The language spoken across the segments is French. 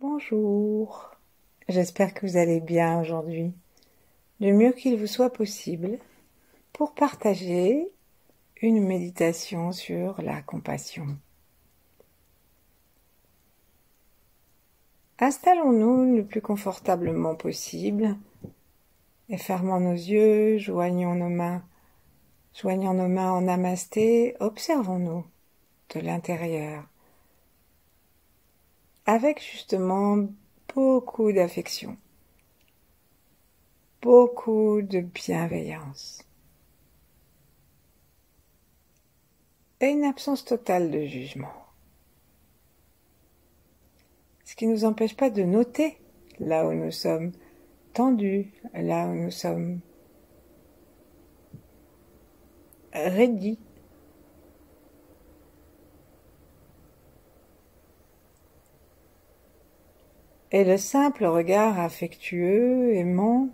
Bonjour, j'espère que vous allez bien aujourd'hui, du mieux qu'il vous soit possible, pour partager une méditation sur la compassion. Installons-nous le plus confortablement possible et fermons nos yeux, joignons nos mains en namasté, observons-nous de l'intérieur, avec justement beaucoup d'affection, beaucoup de bienveillance et une absence totale de jugement. Ce qui ne nous empêche pas de noter là où nous sommes tendus, là où nous sommes raidis. Et le simple regard affectueux, aimant,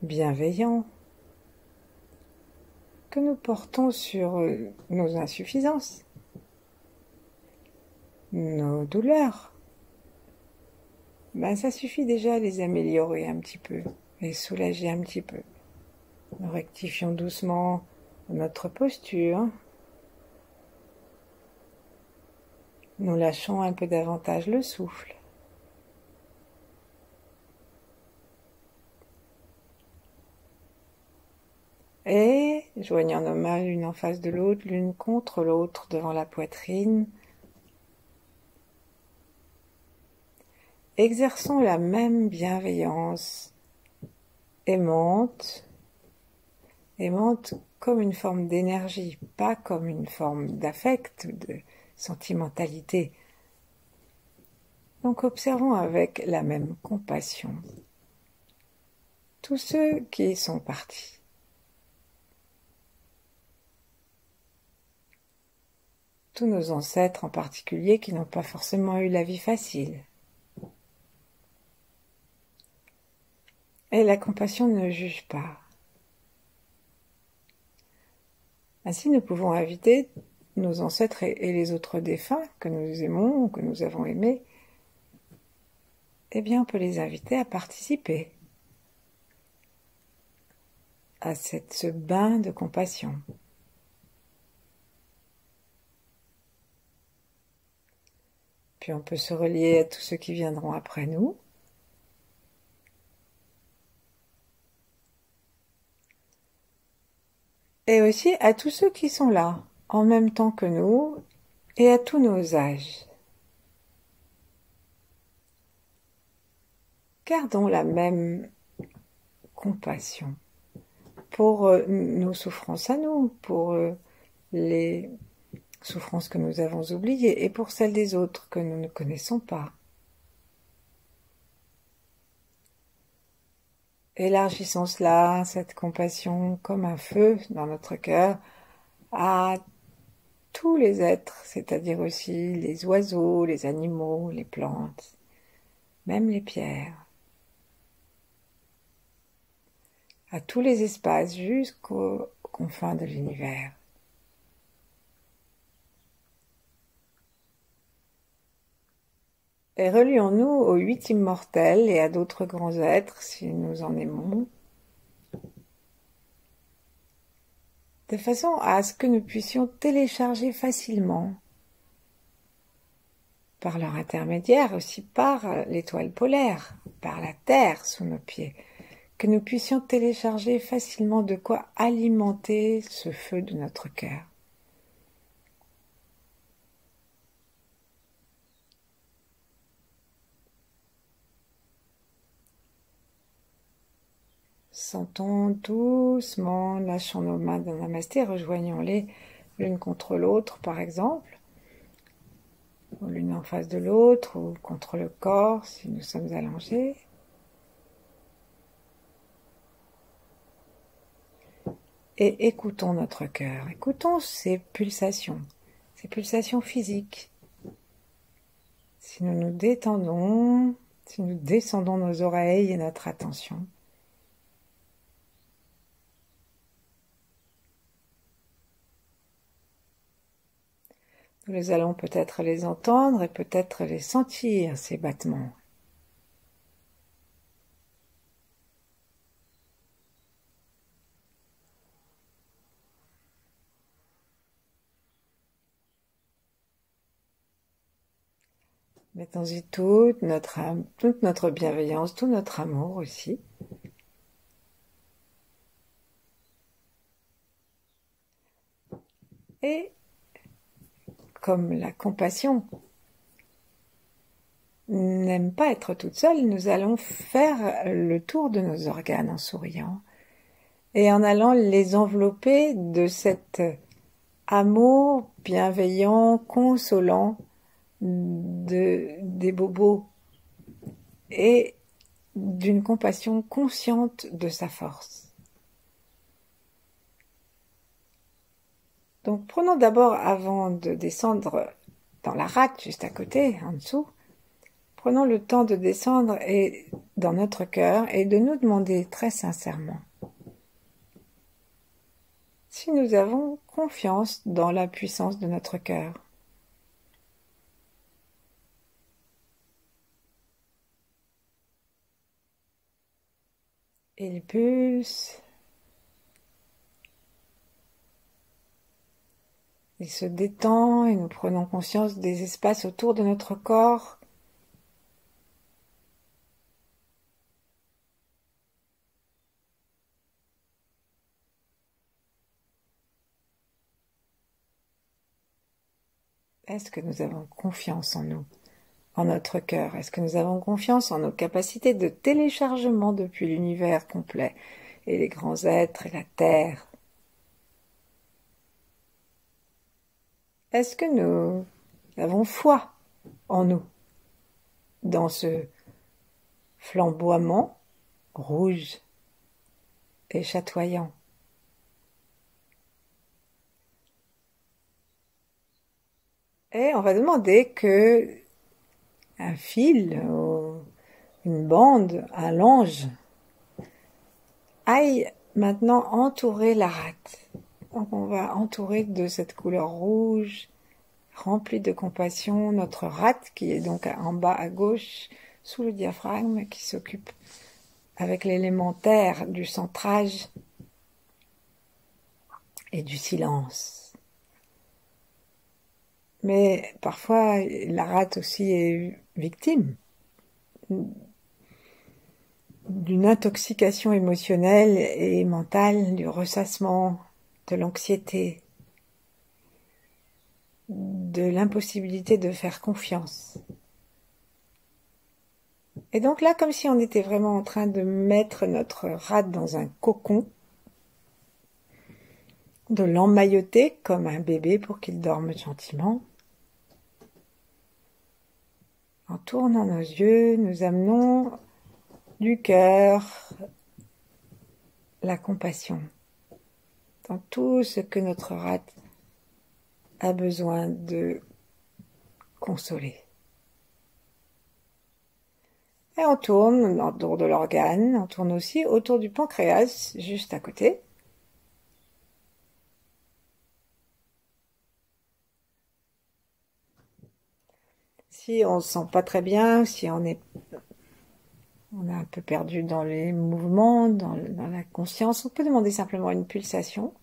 bienveillant que nous portons sur nos insuffisances, nos douleurs, ça suffit déjà à les améliorer un petit peu et soulager un petit peu. Nous rectifions doucement notre posture. Nous lâchons un peu davantage le souffle. Et joignant nos mains l'une en face de l'autre, l'une contre l'autre devant la poitrine, exerçons la même bienveillance aimante comme une forme d'énergie, pas comme une forme d'affect, de sentimentalité. Donc observons avec la même compassion tous ceux qui sont partis. Tous nos ancêtres en particulier qui n'ont pas forcément eu la vie facile. Et la compassion ne juge pas. Ainsi, nous pouvons inviter nos ancêtres et les autres défunts que nous aimons ou que nous avons aimés. On peut les inviter à participer à ce bain de compassion. Puis on peut se relier à tous ceux qui viendront après nous. Et aussi à tous ceux qui sont là, en même temps que nous, et à tous nos âges. Gardons la même compassion pour nos souffrances à nous, pour les souffrances que nous avons oubliées et pour celles des autres que nous ne connaissons pas. Élargissons cela, cette compassion, comme un feu dans notre cœur, à tous les êtres, c'est-à-dire aussi les oiseaux, les animaux, les plantes, même les pierres, à tous les espaces jusqu'aux confins de l'univers. Et relions-nous aux 8 immortels et à d'autres grands êtres, si nous en aimons, de façon à ce que nous puissions télécharger facilement, par leur intermédiaire, aussi par l'étoile polaire, par la Terre sous nos pieds, que nous puissions télécharger facilement de quoi alimenter ce feu de notre cœur. Sentons doucement, lâchons nos mains dans Namasté, rejoignons-les l'une contre l'autre par exemple, ou l'une en face de l'autre, ou contre le corps si nous sommes allongés. Et écoutons notre cœur, écoutons ses pulsations physiques. Si nous nous détendons, si nous descendons nos oreilles et notre attention, Nous allons peut-être les entendre et peut-être les sentir, ces battements. Mettons-y toute notre âme, toute notre bienveillance, tout notre amour aussi. Et comme la compassion n'aime pas être toute seule, nous allons faire le tour de nos organes en souriant et en allant les envelopper de cet amour bienveillant, consolant des bobos et d'une compassion consciente de sa force. Donc prenons d'abord, avant de descendre dans la rate juste à côté, en dessous, prenons le temps de descendre dans notre cœur et de nous demander très sincèrement si nous avons confiance dans la puissance de notre cœur. Il pulse, il se détend et nous prenons conscience des espaces autour de notre corps. Est-ce que nous avons confiance en nous, en notre cœur? Est-ce que nous avons confiance en nos capacités de téléchargement depuis l'univers complet et les grands êtres et la Terre? Est-ce que nous avons foi en nous, dans ce flamboiement rouge et chatoyant? Et on va demander que un fil, ou une bande, un lange, aille maintenant entourer la rate. Donc on va entourer de cette couleur rouge, remplie de compassion, notre rate qui est donc en bas à gauche, sous le diaphragme, qui s'occupe avec l'élémentaire du centrage et du silence. Mais parfois, la rate aussi est victime d'une intoxication émotionnelle et mentale, du ressassement, de l'anxiété, de l'impossibilité de faire confiance. Et donc là, comme si on était vraiment en train de mettre notre rate dans un cocon, de l'emmailloter comme un bébé pour qu'il dorme gentiment. En tournant nos yeux, nous amenons du cœur la compassion dans tout ce que notre rate a besoin de consoler. Et on tourne autour de l'organe, on tourne aussi autour du pancréas, juste à côté. Si on ne se sent pas très bien, si on est un peu perdu dans les mouvements, dans la conscience, on peut demander simplement une pulsation.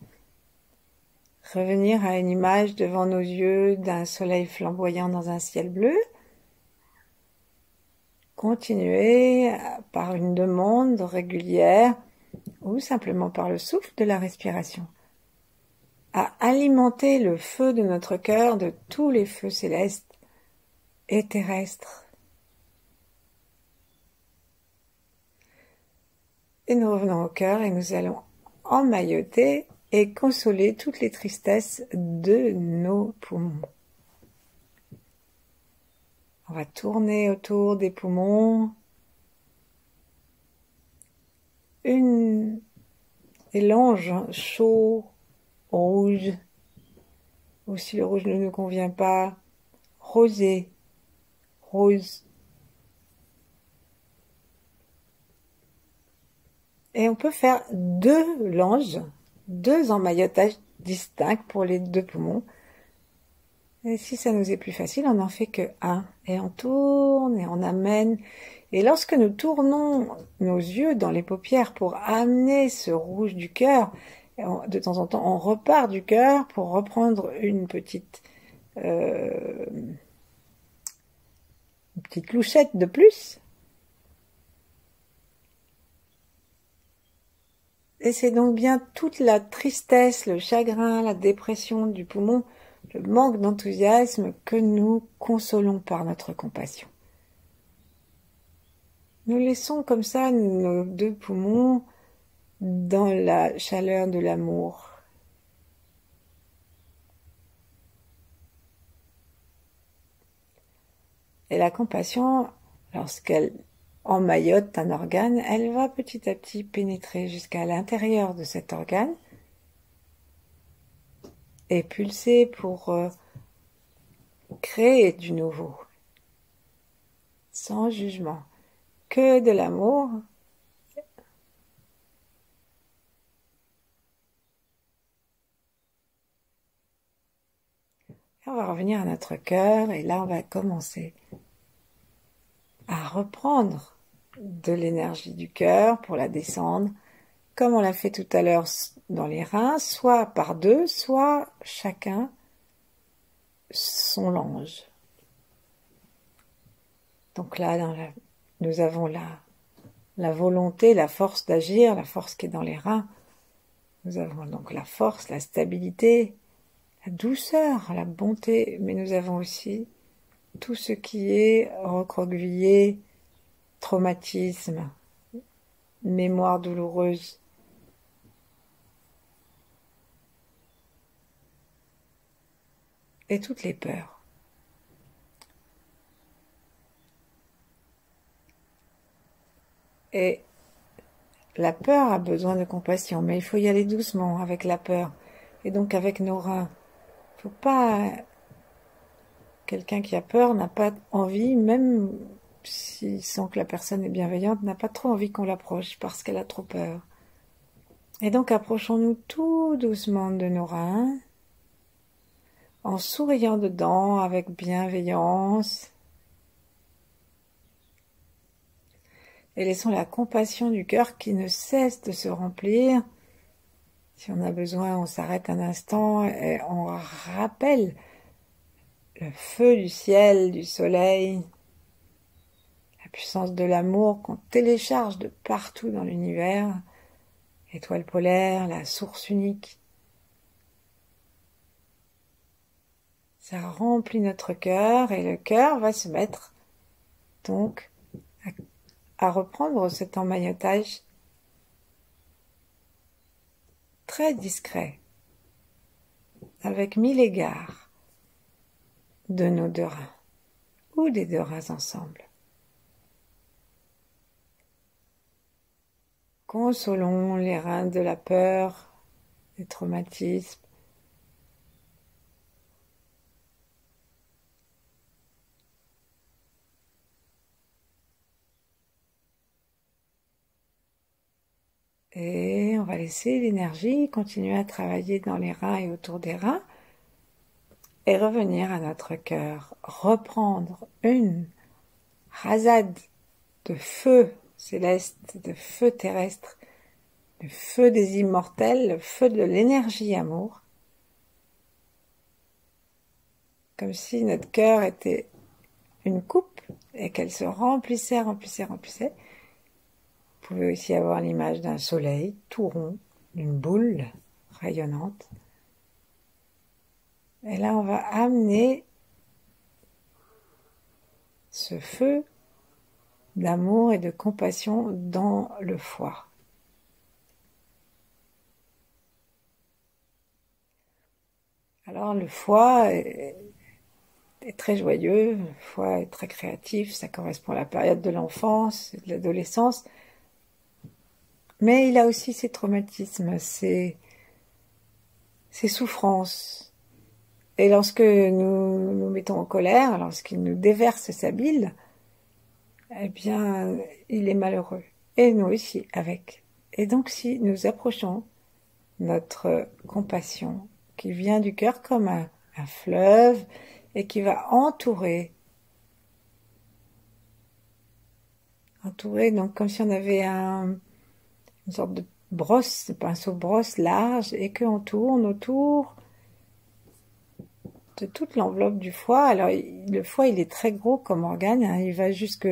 Revenir à une image devant nos yeux d'un soleil flamboyant dans un ciel bleu. Continuer par une demande régulière ou simplement par le souffle de la respiration à alimenter le feu de notre cœur de tous les feux célestes et terrestres. Et nous revenons au cœur et nous allons emmailloter et consoler toutes les tristesses de nos poumons. On va tourner autour des poumons. Une mélange chaud, rouge, ou si le rouge ne nous convient pas, rosé, rose. Et on peut faire deux langes, deux emmaillotages distincts pour les deux poumons. Et si ça nous est plus facile, on n'en fait que un. Et on tourne et on amène. Et lorsque nous tournons nos yeux dans les paupières pour amener ce rouge du cœur, de temps en temps, on repart du cœur pour reprendre une petite louchette de plus. Et c'est donc bien toute la tristesse, le chagrin, la dépression du poumon, le manque d'enthousiasme que nous consolons par notre compassion. Nous laissons comme ça nos deux poumons dans la chaleur de l'amour. Et la compassion, lorsqu'elle emmaillote un organe, elle va petit à petit pénétrer jusqu'à l'intérieur de cet organe et pulser pour créer du nouveau, sans jugement, que de l'amour. On va revenir à notre cœur et là on va commencer à reprendre de l'énergie du cœur pour la descendre, comme on l'a fait tout à l'heure dans les reins, soit par deux, soit chacun son lange. Donc là, nous avons la volonté, la force d'agir, la force qui est dans les reins. Nous avons donc la force, la stabilité, la douceur, la bonté, mais nous avons aussi tout ce qui est recroquevillé, traumatisme, mémoire douloureuse. Et toutes les peurs. Et la peur a besoin de compassion, mais il faut y aller doucement avec la peur. Et donc avec nos reins. Faut pas... Quelqu'un qui a peur n'a pas envie, même s'il sent que la personne est bienveillante, n'a pas trop envie qu'on l'approche parce qu'elle a trop peur. Et donc approchons-nous tout doucement de nos reins, en souriant dedans avec bienveillance. Et laissons la compassion du cœur qui ne cesse de se remplir. Si on a besoin, on s'arrête un instant et on rappelle le feu du ciel, du soleil, la puissance de l'amour qu'on télécharge de partout dans l'univers, l'étoile polaire, la source unique. Ça remplit notre cœur et le cœur va se mettre donc à reprendre cet emmaillotage très discret, avec 1000 égards de nos deux reins, ou des deux reins ensemble. Consolons les reins de la peur, des traumatismes, et on va laisser l'énergie continuer à travailler dans les reins et autour des reins et revenir à notre cœur, reprendre une rasade de feu céleste, de feu terrestre, le feu des immortels, le feu de l'énergie amour, comme si notre cœur était une coupe et qu'elle se remplissait, remplissait, remplissait. Vous pouvez aussi avoir l'image d'un soleil tout rond, d'une boule rayonnante. Et là, on va amener ce feu d'amour et de compassion dans le foie. Alors, le foie est très joyeux, le foie est très créatif, ça correspond à la période de l'enfance et de l'adolescence. Mais il a aussi ses traumatismes, ses souffrances. Et lorsque nous nous mettons en colère, lorsqu'il nous déverse sa bile, eh bien, il est malheureux. Et nous aussi, avec. Et donc, si nous approchons notre compassion, qui vient du cœur comme un un fleuve, et qui va entourer, donc comme si on avait une sorte de brosse, de pinceau-brosse large, et qu'on tourne autour de toute l'enveloppe du foie. Alors, le foie, il est très gros comme organe, hein, il va jusque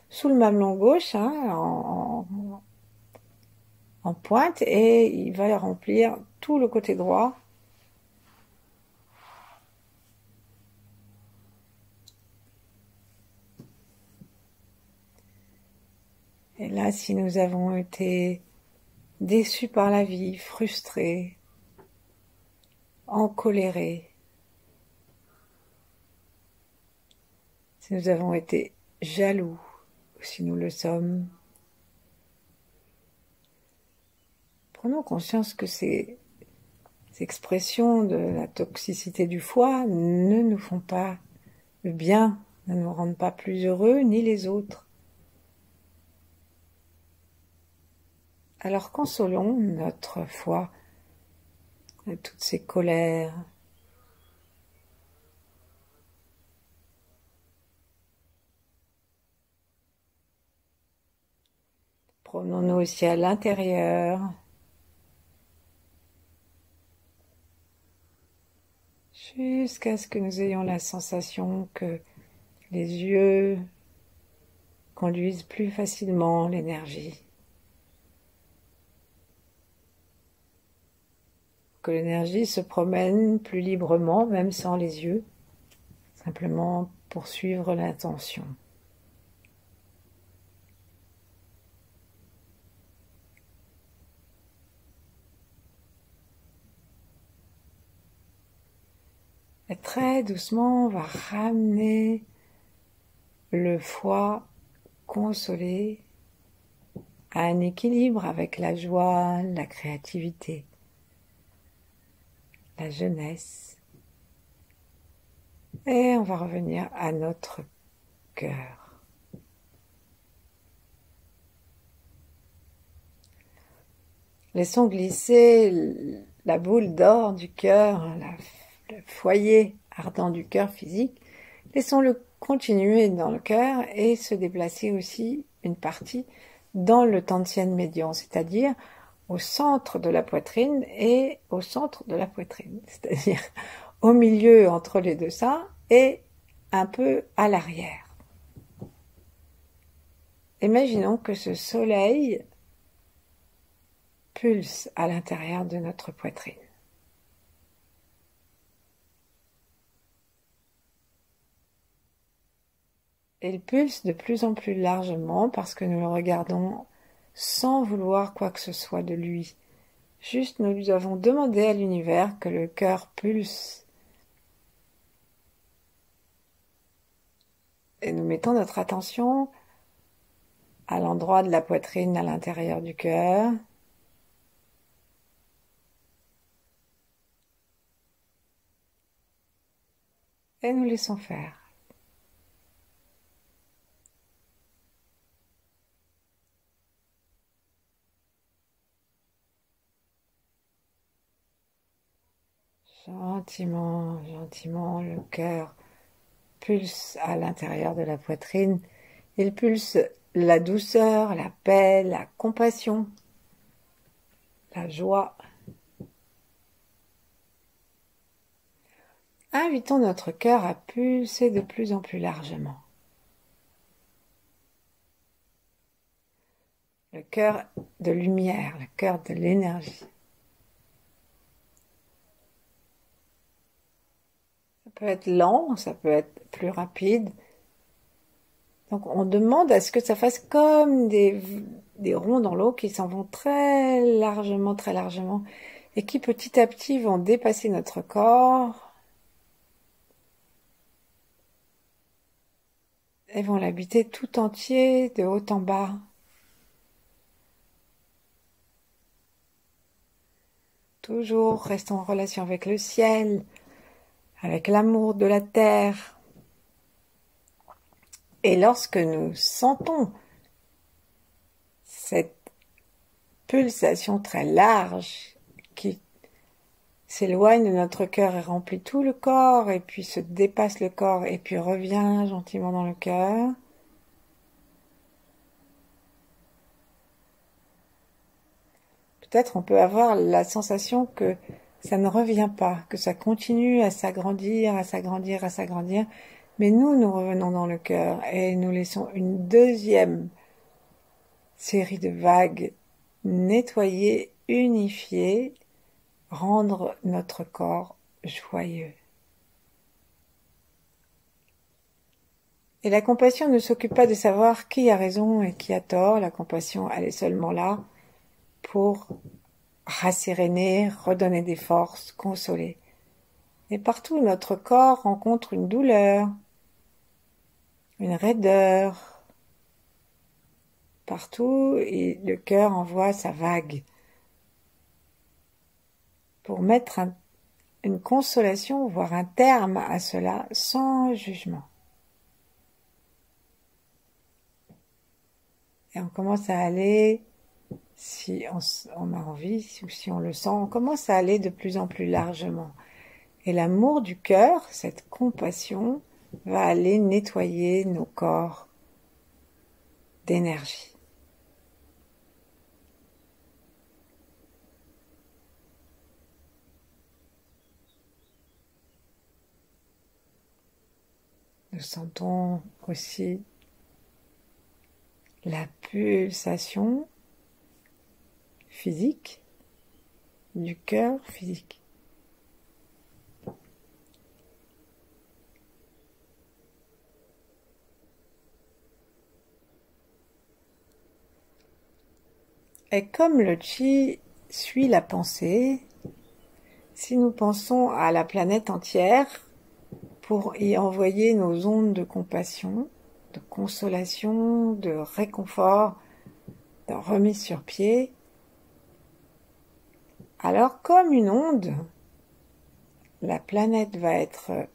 sous le mamelon gauche, hein, en pointe, et il va remplir tout le côté droit. Et là, si nous avons été déçus par la vie, frustrés, encolérés, si nous avons été jaloux, ou si nous le sommes, prenons conscience que ces expressions de la toxicité du foie ne nous font pas le bien, ne nous rendent pas plus heureux, ni les autres. Alors consolons notre foie de toutes ces colères, promenons-nous aussi à l'intérieur, jusqu'à ce que nous ayons la sensation que les yeux conduisent plus facilement l'énergie, que l'énergie se promène plus librement, même sans les yeux, simplement pour suivre l'intention. Et très doucement, on va ramener le foie consolé à un équilibre avec la joie, la créativité, la jeunesse. Et on va revenir à notre cœur. Laissons glisser la boule d'or du cœur, le foyer ardent du cœur physique. Laissons-le continuer dans le cœur et se déplacer aussi une partie dans le Tantien médian, c'est-à-dire au centre de la poitrine et au centre de la poitrine, c'est-à-dire au milieu entre les deux seins et un peu à l'arrière. Imaginons que ce soleil pulse à l'intérieur de notre poitrine. Il pulse de plus en plus largement parce que nous le regardons sans vouloir quoi que ce soit de lui. Juste nous avons demandé à l'univers que le cœur pulse. Et nous mettons notre attention à l'endroit de la poitrine à l'intérieur du cœur. Et nous laissons faire. Gentiment, gentiment, le cœur pulse à l'intérieur de la poitrine. Il pulse la douceur, la paix, la compassion, la joie. Invitons notre cœur à pulser de plus en plus largement. Le cœur de lumière, le cœur de l'énergie. Ça peut être lent, ça peut être plus rapide. Donc on demande à ce que ça fasse comme des ronds dans l'eau qui s'en vont très largement, et qui petit à petit vont dépasser notre corps et vont l'habiter tout entier, de haut en bas. Toujours restons en relation avec le ciel, avec l'amour de la terre. Et lorsque nous sentons cette pulsation très large qui s'éloigne de notre cœur et remplit tout le corps, et puis se dépasse le corps, et puis revient gentiment dans le cœur. Peut-être on peut avoir la sensation que ça ne revient pas, que ça continue à s'agrandir, à s'agrandir, à s'agrandir, mais nous revenons dans le cœur et nous laissons une deuxième série de vagues nettoyer, unifier, rendre notre corps joyeux. Et la compassion ne s'occupe pas de savoir qui a raison et qui a tort. La compassion, elle est seulement là pour rasséréner, redonner des forces, consoler. Et partout, notre corps rencontre une douleur, une raideur. Partout, et le cœur envoie sa vague pour mettre une consolation, voire un terme à cela, sans jugement. Et on commence à aller, si on a envie, ou si on le sent, on commence à aller de plus en plus largement. Et l'amour du cœur, cette compassion, va aller nettoyer nos corps d'énergie. Nous sentons aussi la pulsation physique du cœur physique. Et comme le chi suit la pensée, si nous pensons à la planète entière pour y envoyer nos ondes de compassion, de consolation, de réconfort, de remise sur pied, alors comme une onde, la planète va être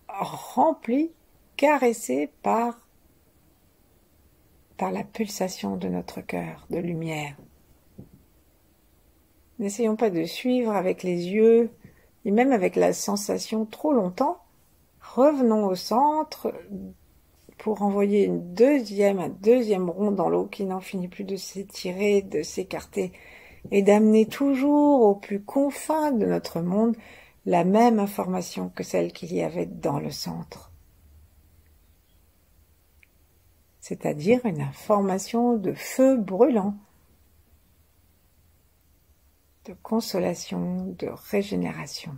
remplie, caressée par la pulsation de notre cœur, de lumière. N'essayons pas de suivre avec les yeux, et même avec la sensation trop longtemps. Revenons au centre pour envoyer un deuxième rond dans l'eau qui n'en finit plus de s'étirer, de s'écarter, et d'amener toujours aux plus confins de notre monde la même information que celle qu'il y avait dans le centre. C'est-à-dire une information de feu brûlant, de consolation, de régénération.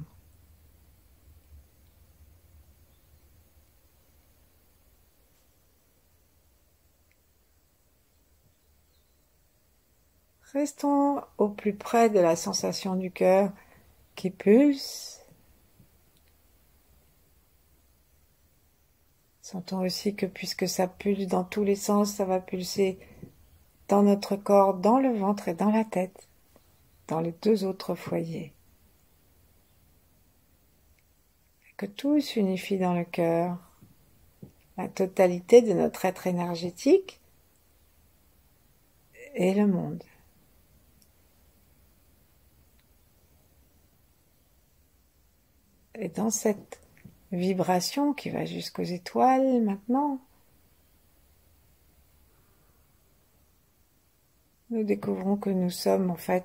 Restons au plus près de la sensation du cœur qui pulse. Sentons aussi que puisque ça pulse dans tous les sens, ça va pulser dans notre corps, dans le ventre et dans la tête, dans les deux autres foyers. Que tout s'unifie dans le cœur, la totalité de notre être énergétique et le monde. Et dans cette vibration qui va jusqu'aux étoiles maintenant, nous découvrons que nous sommes en fait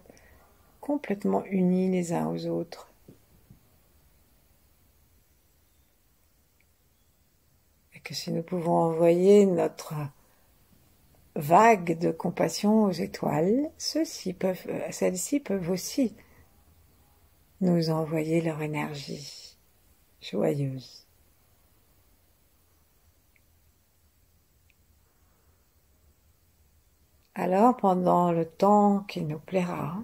complètement unis les uns aux autres. Et que si nous pouvons envoyer notre vague de compassion aux étoiles, celles-ci peuvent aussi nous envoyer leur énergie joyeuse. Alors, pendant le temps qui nous plaira,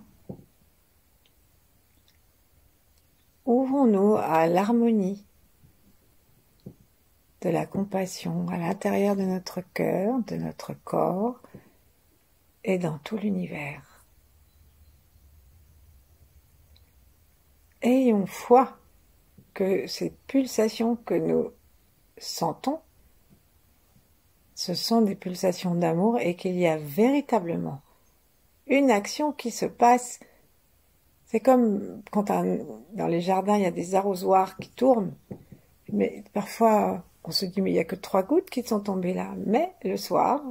ouvrons-nous à l'harmonie de la compassion à l'intérieur de notre cœur, de notre corps et dans tout l'univers. Ayons foi que ces pulsations que nous sentons, ce sont des pulsations d'amour et qu'il y a véritablement une action qui se passe C'est comme quand dans les jardins, il y a des arrosoirs qui tournent, mais parfois on se dit mais il n'y a que 3 gouttes qui sont tombées là. Mais le soir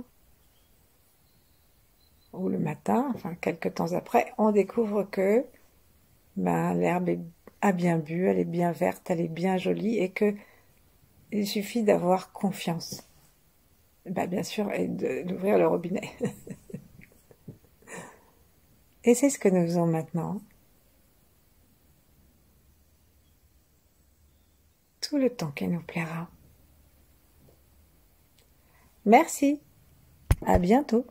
ou le matin, enfin quelques temps après, on découvre que ben, a bien bu, elle est bien verte, elle est bien jolie et que il suffit d'avoir confiance. Ben, bien sûr, et d'ouvrir le robinet. Et c'est ce que nous faisons maintenant, tout le temps qu'il nous plaira. Merci, à bientôt.